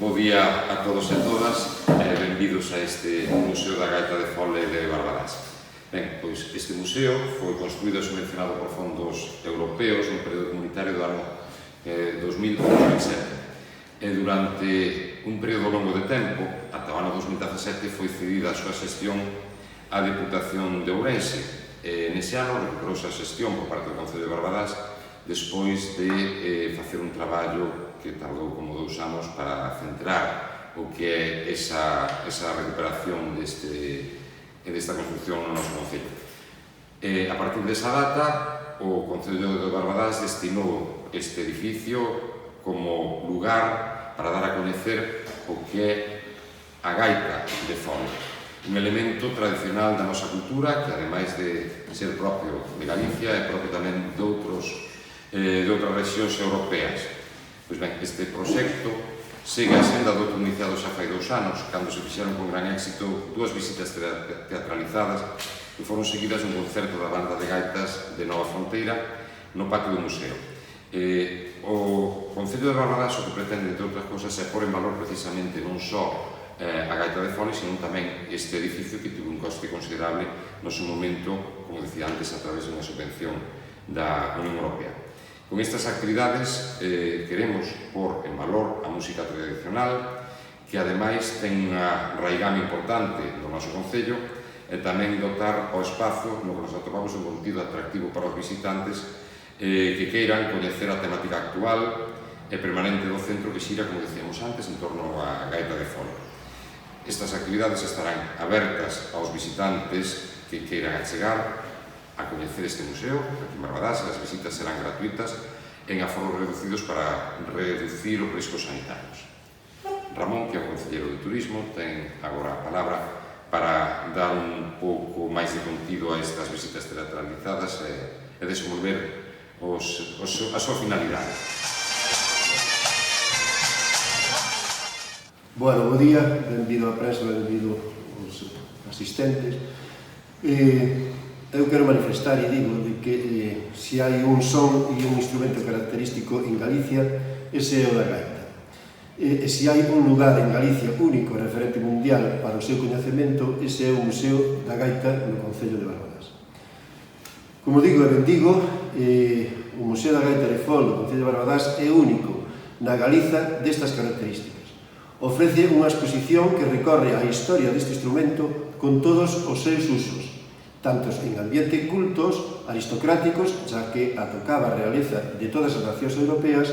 Bo día a todos e todas e benvidos a este Museo da Gaita de Fole de Barbadás. Ben, pois este museo foi construído e subvencionado por fondos europeos no período comunitario do ano 2000-2007 e durante un período longo de tempo, ata o ano 2017, foi cedida a súa xestión á Deputación de Ourense e nese ano recuperouse a xestión por parte do Concello de Barbadás despois de facer un traballo que tardou como 2 anos para centrar o que é esa recuperación desta construcción no noso concello. A partir desa data, o Concello de Barbadás destinou este edificio como lugar para dar a coñecer o que é a gaita de Fole, un elemento tradicional da nosa cultura que, ademais de ser propio de Galicia, é propio tamén de outras rexións europeas. Pois ben, este proxecto segue a senda do outro iniciado xa fai 2 anos, cando se fixeron con gran éxito 2 visitas teatralizadas que foron seguidas un concerto da banda de gaitas de Nova Fronteira no patio do museo. O Concello de Barbadás o que pretende, entre outras cousas, é pôr en valor precisamente non só a gaita de Fole, senón tamén este edificio que tivo un coste considerable no seu momento, como decía antes, a través de unha subvención da Unión Europea. Con estas actividades queremos pôr en valor a música tradicional, que ademais ten unha raigame importante no noso concello, e tamén dotar ao espazo no que nos atopamos un contido atractivo para os visitantes que queiran coñecer a temática actual e permanente do centro que xira, como decíamos antes, en torno á gaita de Fole. Estas actividades estarán abertas aos visitantes que queiran achegar a coñecer este museo aquí en Barbadás. As visitas serán gratuitas en aforos reducidos para reducir os riscos sanitarios. Ramón, que é o concelleiro de Turismo, ten agora a palabra para dar un pouco máis de contido a estas visitas teatralizadas e desenvolver a súa finalidade. Bueno, bo día, benvido á prensa, benvido aos asistentes. Eu quero manifestar e digo de que se hai un son e un instrumento característico en Galicia, ese é o da gaita. E se hai un lugar en Galicia único e referente mundial para o seu coñecemento, ese é o Museo da Gaita no Concello de Barbadás. Como digo e bendigo, o Museo da Gaita de Fole no Concello de Barbadás é único na Galiza destas características. Ofrece unha exposición que recorre a historia deste instrumento con todos os seus usos, tantos en ambiente cultos, aristocráticos, xa que a tocaba a realeza de todas as nacións europeas,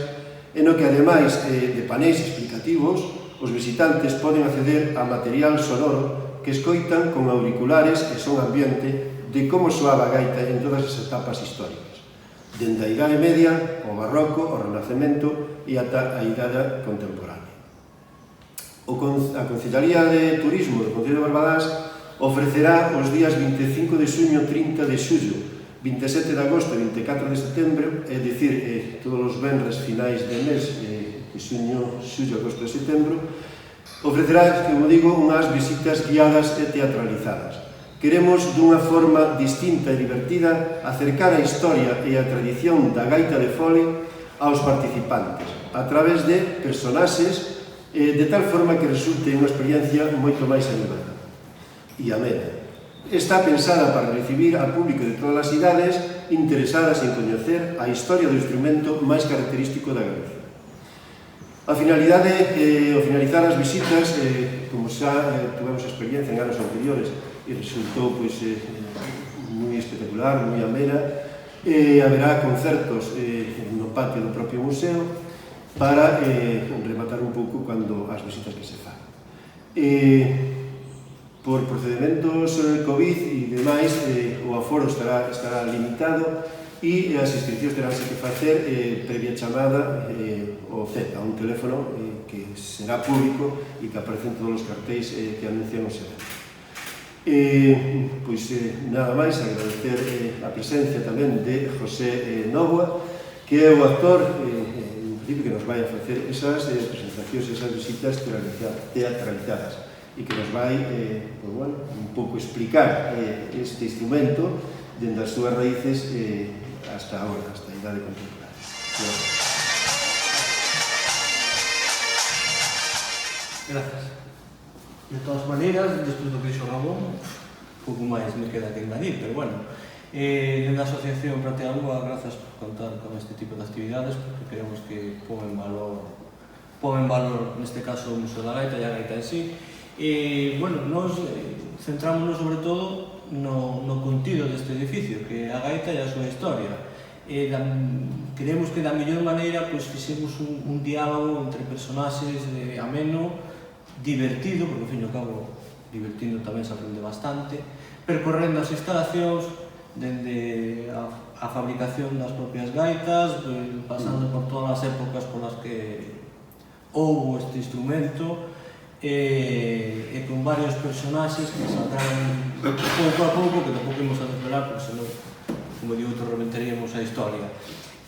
e no que, ademais de paneis explicativos, os visitantes poden acceder a material sonoro que escoitan con auriculares e son ambiente de como soaba a gaita en todas as etapas históricas, dende a Idade Media, o Barroco, o Renacemento e ata a Idade Contemporánea. A Concellaría de Turismo do Concello de Barbadás ofrecerá os días 25 de xuño, 30 de xullo, 27 de agosto e 24 de setembro, é dicir, todos os venres finais de mes, xuño, xullo, agosto e setembro, ofrecerá, como digo, unhas visitas guiadas e teatralizadas. Queremos, dunha forma distinta e divertida, acercar a historia e a tradición da gaita de Fole aos participantes, a través de personaxes, de tal forma que resulte unha experiencia moito máis animada e amena. Está pensada para recibir ao público de todas as idades interesadas en coñecer a historia do instrumento máis característico da Galicia. A finalidade, ao finalizar as visitas, como xa tuvemos experiencia en anos anteriores e resultou moi espectacular, moi amena, haberá concertos no patio do propio museo para rematar un pouco cando as visitas que se fan. Por procedementos COVID e demais, o aforo estará limitado e as inscripcións teránse que facer previa chamada ao Z, a un teléfono que será público e que aparecen todos os cartéis que anuncian os eventos. Pois nada máis, agradecer a presencia tamén de José Novoa, que é o actor que nos vai a facer esas presentacións, esas visitas teatralizadas e que nos vai un pouco explicar este instrumento dende as súas raíces hasta agora, hasta a idade contemporánea. Grazas. De todas maneiras, despois do que dixo Ramón, pouco máis me queda que engadir, pero bueno, dende a Asociación Prate a Lúa, grazas por contar con este tipo de actividades, porque queremos que pon en valor, neste caso, o Museo da Gaita e a Gaita en sí. E, bueno, nos centrámonos sobre todo no contido deste edificio, que é a Gaita e a súa historia. Queremos que da mellor maneira fixemos un diálogo entre personaxes ameno, divertido, porque ao fin e ao cabo divertindo tamén se aprende bastante, percorrendo as instalacións dende a fabricación das propias gaitas, pasando por todas as épocas polas que houbo este instrumento, e con varios personaxes que saldrán pouco a pouco, que tampouco imos a desvelar, porque senón, como digo, reventeríamos a historia.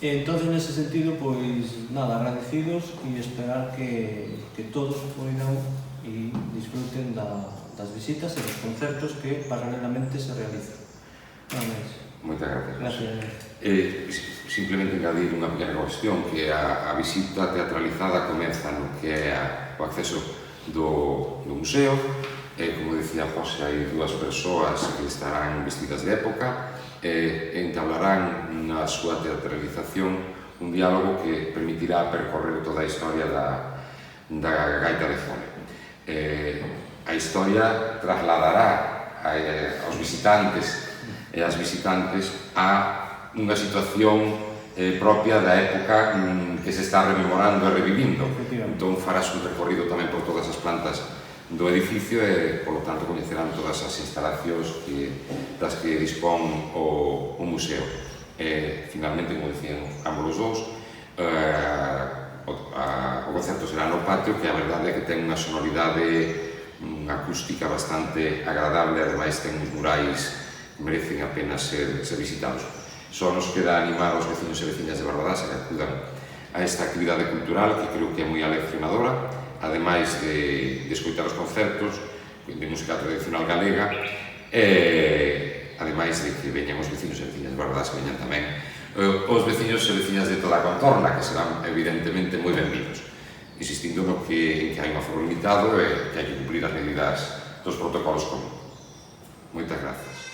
Entonces, nese sentido, pois, nada, agradecidos e esperar que todos poidan e disfruten das visitas e dos concertos que paralelamente se realizan. Nada máis. Moitas gracias. Gracias. Simplemente engadir unha pequena cuestión, que a visita teatralizada comeza no que é o acceso do museo. Como decía José, hai dúas persoas que estarán vestidas de época e entablarán na súa teatralización un diálogo que permitirá percorrer toda a historia da gaita de fole. A historia trasladará aos visitantes e as visitantes a unha situación propia da época que se está rememorando e revivindo. Entón farás un recorrido tamén por todas as plantas do edificio e, polo tanto, coñecerán todas as instalacións das que dispón o museo. Finalmente, como dicían ambos os dous, o concerto será no patio, que a verdade é que ten unha sonoridade, unha acústica bastante agradable, ademais ten uns murais que merecen apenas ser visitados. Só nos queda animar aos veciños e veciñas de Barbadás a que acudan a esta actividade cultural, que creo que é moi aleccionadora, ademais de escoitar os concertos de música tradicional galega, e ademais de que veñan os veciños e veciñas de Barbadás, que veñan tamén os veciños e veciñas de toda a contorna, que serán evidentemente moi benvidos, insistindo no que hai un aforo limitado e que hai que cumprir as medidas dos protocolos común. Moitas grazas.